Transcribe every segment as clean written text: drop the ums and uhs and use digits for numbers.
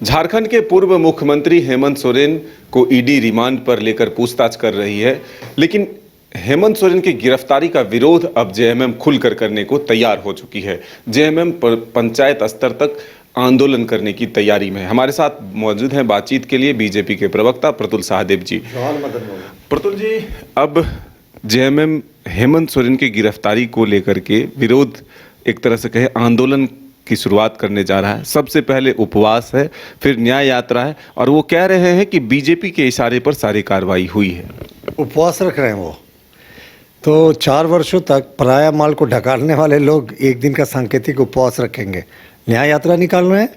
झारखंड के पूर्व मुख्यमंत्री हेमंत सोरेन को ईडी रिमांड पर लेकर पूछताछ कर रही है, लेकिन हेमंत सोरेन की गिरफ्तारी का विरोध अब जेएमएम खुलकर करने को तैयार हो चुकी है। जेएमएम पंचायत स्तर तक आंदोलन करने की तैयारी में है। हमारे साथ मौजूद हैं बातचीत के लिए बीजेपी के प्रवक्ता प्रतुल सहदेव जी। प्रतुल जी, अब जेएमएम हेमंत सोरेन की गिरफ्तारी को लेकर के विरोध, एक तरह से कहे आंदोलन की शुरुआत करने जा रहा है। सबसे पहले उपवास है, फिर न्याय यात्रा है, और वो कह रहे हैं कि बीजेपी के इशारे पर सारी कार्रवाई हुई है। उपवास रख रहे हैं वो तो 4 वर्षों तक पराया माल को ढकारने वाले लोग एक दिन का सांकेतिक उपवास रखेंगे। न्याय यात्रा निकाल रहे हैं।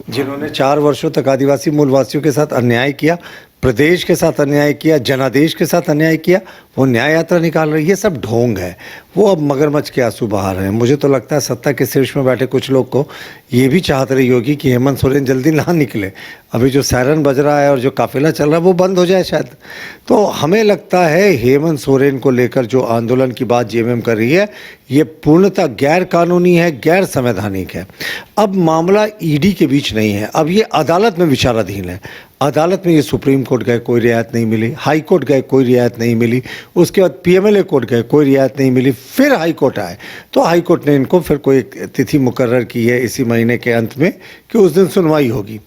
जिन्होंने 4 वर्षों तक आदिवासी मूलवासियों के साथ अन्याय किया, प्रदेश के साथ अन्याय किया, जनादेश के साथ अन्याय किया, वो न्याय यात्रा निकाल रहे हैं। ये सब ढोंग है। वो अब मगरमच्छ के आंसू बहा रहे हैं। मुझे तो लगता है सत्ता के शीर्ष में बैठे कुछ लोग को ये भी चाहत रही होगी कि हेमंत सोरेन जल्दी ना निकले। अभी जो सायरन बज रहा है और जो काफिला चल रहा है वो बंद हो जाए शायद। तो हमें लगता है हेमंत सोरेन को लेकर जो आंदोलन की बात जेएमएम कर रही है, ये पूर्णतः गैर कानूनी है, गैर संवैधानिक है। अब मामला ईडी के बीच नहीं है, अब ये अदालत में विचाराधीन है। अदालत में ये सुप्रीम कोर्ट गए, कोई रियायत नहीं मिली, हाई कोर्ट गए, कोई रियायत नहीं मिली, उसके बाद पीएमएलए कोर्ट गए, कोई रियायत नहीं मिली, फिर हाई कोर्ट आए तो हाई कोर्ट ने इनको फिर कोई तिथि मुकर्रर की है इसी महीने के अंत में कि उस दिन सुनवाई होगी।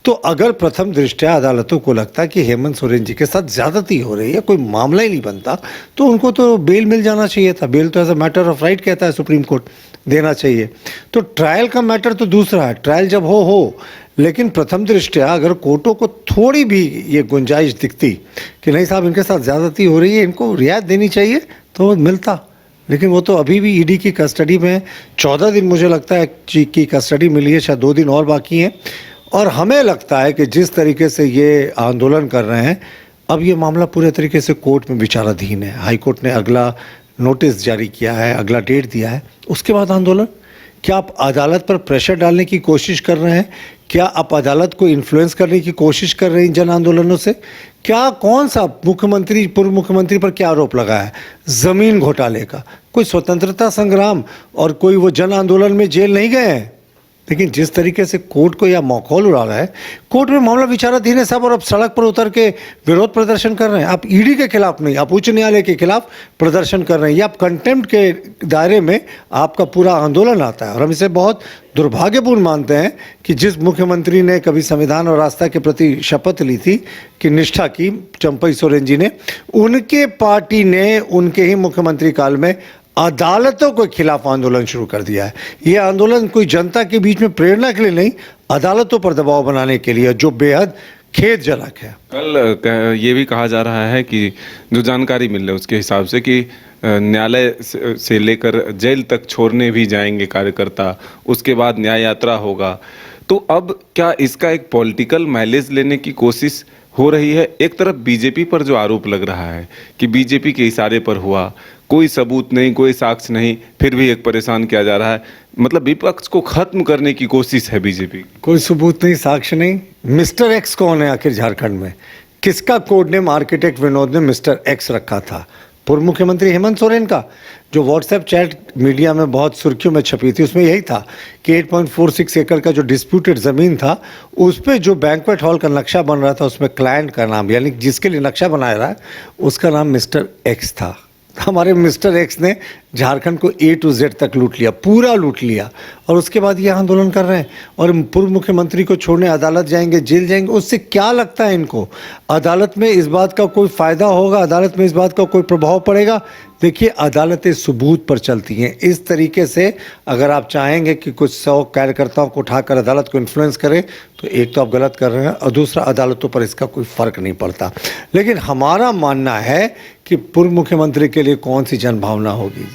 तो अगर प्रथम दृष्टया अदालतों को लगता कि हेमंत सोरेन जी के साथ ज़्यादती हो रही है, कोई मामला ही नहीं बनता, तो उनको तो बेल मिल जाना चाहिए था। बेल तो as a matter of right कहता है सुप्रीम कोर्ट, देना चाहिए। तो ट्रायल का मैटर तो दूसरा है, ट्रायल जब हो। लेकिन प्रथम दृष्टया अगर कोर्टों को थोड़ी भी ये गुंजाइश दिखती कि नहीं साहब इनके साथ ज़्यादती हो रही है, इनको रियायत देनी चाहिए, तो मिलता। लेकिन वो तो अभी भी ईडी की कस्टडी में 14 दिन मुझे लगता है की कस्टडी मिली है, शायद 2 दिन और बाकी हैं। और हमें लगता है कि जिस तरीके से ये आंदोलन कर रहे हैं, अब ये मामला पूरे तरीके से कोर्ट में विचाराधीन है। हाई कोर्ट ने अगला नोटिस जारी किया है, अगला डेट दिया है, उसके बाद आंदोलन। क्या आप अदालत पर प्रेशर डालने की कोशिश कर रहे हैं? क्या आप अदालत को इन्फ्लुएंस करने की कोशिश कर रहे हैं जन आंदोलनों से? क्या कौन सा मुख्यमंत्री, पूर्व मुख्यमंत्री पर क्या आरोप लगा है? ज़मीन घोटाले का। कोई स्वतंत्रता संग्राम और कोई वो जन आंदोलन में जेल नहीं गए हैं। लेकिन जिस तरीके से कोर्ट को यह मखौल उड़ा रहा है, कोर्ट में मामला विचाराधीन है साहब, और अब सड़क पर उतर के विरोध प्रदर्शन कर रहे हैं। आप ईडी के खिलाफ नहीं, आप उच्च न्यायालय के खिलाफ प्रदर्शन कर रहे हैं। या आप कंटेम्प्ट के दायरे में आपका पूरा आंदोलन आता है। और हम इसे बहुत दुर्भाग्यपूर्ण मानते हैं कि जिस मुख्यमंत्री ने कभी संविधान और आस्था के प्रति शपथ ली थी कि निष्ठा की, चंपई सोरेन जी ने, उनके पार्टी ने उनके ही मुख्यमंत्री काल में अदालतों के खिलाफ आंदोलन शुरू कर दिया है। ये आंदोलन कोई जनता के बीच में प्रेरणा के लिए नहीं, अदालतों पर दबाव बनाने के लिए, जो बेहद खेदजनक है। कल ये भी कहा जा रहा है कि जो जानकारी मिल रही है उसके हिसाब से कि न्यायालय से लेकर जेल तक छोड़ने भी जाएंगे कार्यकर्ता, उसके बाद न्याय यात्रा होगा। तो अब क्या इसका एक पॉलिटिकल माइलेज लेने की कोशिश हो रही है? एक तरफ बीजेपी पर जो आरोप लग रहा है कि बीजेपी के इशारे पर हुआ, कोई सबूत नहीं, कोई साक्ष्य नहीं, फिर भी एक परेशान किया जा रहा है। मतलब विपक्ष को खत्म करने की कोशिश है बीजेपी। कोई सबूत नहीं, साक्ष्य नहीं। मिस्टर एक्स कौन है आखिर झारखंड में? किसका कोड नेम आर्किटेक्ट विनोद ने मिस्टर एक्स रखा था? पूर्व मुख्यमंत्री हेमंत सोरेन का। जो व्हाट्सएप चैट मीडिया में बहुत सुर्खियों में छपी थी, उसमें यही था कि 8.46 एकड़ का जो डिस्प्यूटेड ज़मीन था, उस पर जो बैंक्वेट हॉल का नक्शा बन रहा था, उसमें क्लाइंट का नाम, यानी जिसके लिए नक्शा बनाया रहा है, उसका नाम मिस्टर एक्स था। हमारे मिस्टर एक्स ने झारखंड को A to Z तक लूट लिया, पूरा लूट लिया। और उसके बाद ये आंदोलन कर रहे हैं और पूर्व मुख्यमंत्री को छोड़ने अदालत जाएंगे, जेल जाएंगे। उससे क्या लगता है इनको? अदालत में इस बात का कोई फ़ायदा होगा? अदालत में इस बात का कोई प्रभाव पड़ेगा? देखिए, अदालतें सबूत पर चलती हैं। इस तरीके से अगर आप चाहेंगे कि कुछ 100 कार्यकर्ताओं को उठाकर अदालत को इन्फ्लुएंस करें, तो एक तो आप गलत कर रहे हैं, और दूसरा अदालतों पर इसका कोई फ़र्क नहीं पड़ता। लेकिन हमारा मानना है कि पूर्व मुख्यमंत्री के लिए कौन सी जनभावना होगी?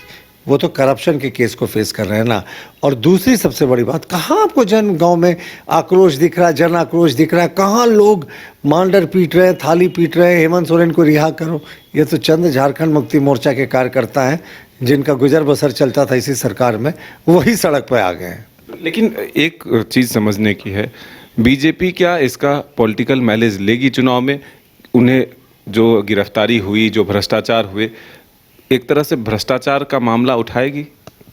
वो तो करप्शन के केस को फेस कर रहे हैं ना। और दूसरी सबसे बड़ी बात, कहाँ आपको गांव में आक्रोश दिख रहा है, जन आक्रोश दिख रहा है? कहाँ लोग मांडर पीट रहे हैं, थाली पीट रहे हैं, हेमंत सोरेन को रिहा करो? ये तो चंद झारखंड मुक्ति मोर्चा के कार्यकर्ता हैं जिनका गुजर बसर चलता था इसी सरकार में, वही सड़क पर आ गए हैं। लेकिन एक चीज़ समझने की है, बीजेपी क्या इसका पॉलिटिकल माइलेज लेगी चुनाव में? उन्हें जो गिरफ्तारी हुई, जो भ्रष्टाचार हुए, एक तरह से भ्रष्टाचार का मामला उठाएगी?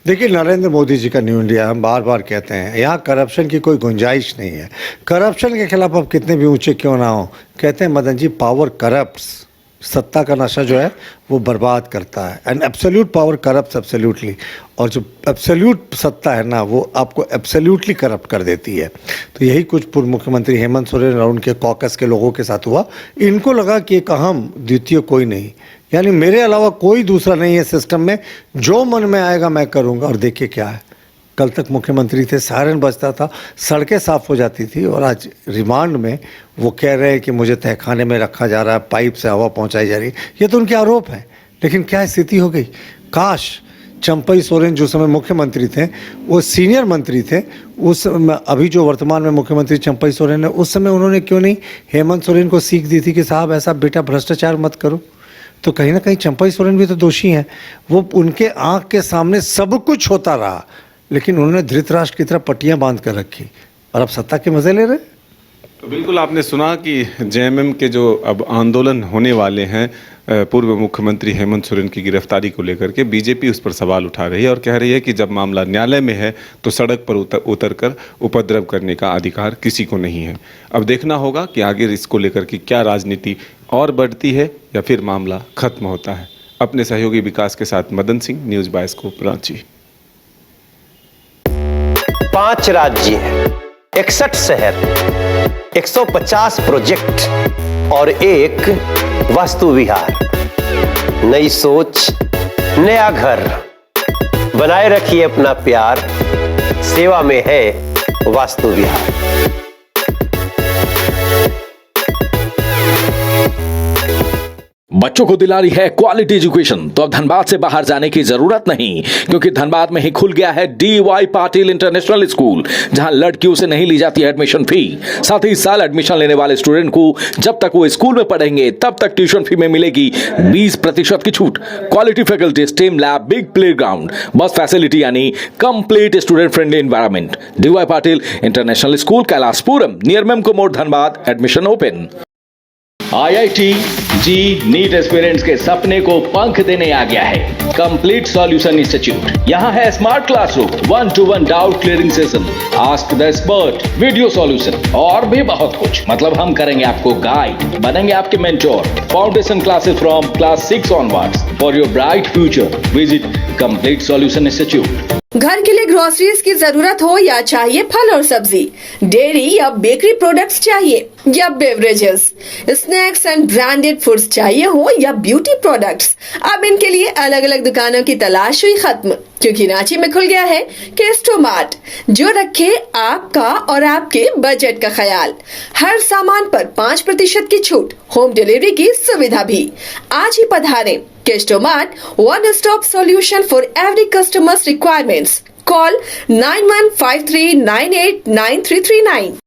देखिए, नरेंद्र मोदी जी का न्यू इंडिया हम बार बार कहते हैं, यहाँ करप्शन की कोई गुंजाइश नहीं है। करप्शन के खिलाफ आप कितने भी ऊंचे क्यों ना हो, कहते हैं मदन जी, पावर करप्ट्स, सत्ता का नशा जो है वो बर्बाद करता है। And absolute power corrupt absolutely, और जो एब्सोल्यूट सत्ता है ना वो आपको एब्सोल्यूटली करप्ट कर देती है। तो यही कुछ पूर्व मुख्यमंत्री हेमंत सोरेन और उनके कॉकस के लोगों के साथ हुआ। इनको लगा कि एक अहम द्वितीय कोई नहीं, यानी मेरे अलावा कोई दूसरा नहीं है सिस्टम में, जो मन में आएगा मैं करूँगा। और देखिए क्या है, कल तक मुख्यमंत्री थे, सायरन बजता था, सड़कें साफ़ हो जाती थी, और आज रिमांड में वो कह रहे हैं कि मुझे तहखाने में रखा जा रहा है, पाइप से हवा पहुंचाई जा रही है। ये तो उनके आरोप हैं, लेकिन क्या स्थिति हो गई। काश चंपई सोरेन जो समय मुख्यमंत्री थे, वो सीनियर मंत्री थे उस समय, अभी जो वर्तमान में मुख्यमंत्री चंपई सोरेन है, उस समय उन्होंने क्यों नहीं हेमंत सोरेन को सीख दी थी कि साहब ऐसा बेटा भ्रष्टाचार मत करो। तो कहीं ना कहीं चंपई सोरेन भी तो दोषी हैं। वो उनके आँख के सामने सब कुछ होता रहा, लेकिन उन्होंने धृतराष्ट्र की तरह पट्टियां बांध कर रखी, और अब सत्ता के मजे ले रहे। तो बिल्कुल आपने सुना कि जेएमएम के जो अब आंदोलन होने वाले हैं पूर्व मुख्यमंत्री हेमंत सोरेन की गिरफ्तारी को लेकर के, बीजेपी उस पर सवाल उठा रही है और कह रही है कि जब मामला न्यायालय में है तो सड़क पर उतर कर उपद्रव करने का अधिकार किसी को नहीं है। अब देखना होगा कि आगे इसको लेकर के क्या राजनीति और बढ़ती है या फिर मामला खत्म होता है। अपने सहयोगी विकास के साथ मदन सिंह, न्यूज़ बायोस्कोप, रांची। 5 राज्य, 61 शहर, 150 प्रोजेक्ट और एक वास्तु विहार। नई सोच, नया घर। बनाए रखिए अपना प्यार, सेवा में है वास्तु विहार। बच्चों को दिला रही है क्वालिटी एजुकेशन, तो अब धनबाद से बाहर जाने की जरूरत नहीं, क्योंकि धनबाद में ही खुल गया है DY पाटिल इंटरनेशनल स्कूल, जहां लड़कियों से नहीं ली जाती है एडमिशन फी। साथ ही इस साल एडमिशन लेने वाले स्टूडेंट को जब तक वो स्कूल में पढ़ेंगे तब तक ट्यूशन फी में मिलेगी 20% की छूट। Quality faculty, STEM lab, big play ground, bus facility, यानी complete student friendly environment. DY Patil international school, Kailashpuram, near Memco मोड़, Dhanbad. Admission open. IIT JEE NEET aspirants के सपने को पंख देने आ गया है कंप्लीट सॉल्यूशन इंस्टीट्यूट। यहाँ है smart classroom, 1-to-1 doubt clearing session, ask the expert, video solution और भी बहुत कुछ। मतलब हम करेंगे आपको गाइड, बनेंगे आपके mentor. Foundation classes from class 6 onwards for your bright future. Visit complete solution institute. घर के लिए ग्रोसरीज की जरूरत हो या चाहिए फल और सब्जी, डेयरी या बेकरी प्रोडक्ट्स चाहिए या beverages, snacks and branded foods चाहिए हो या ब्यूटी प्रोडक्ट्स, अब इनके लिए अलग अलग दुकानों की तलाश हुई खत्म, क्योंकि रांची में खुल गया है केस्टोमार्ट, जो रखे आपका और आपके बजट का ख्याल। हर सामान पर 5% की छूट, होम डिलीवरी की सुविधा भी। आज ही पधारें केस्टोमार्ट, one stop solution for every customer's requirements. Call 9153989339.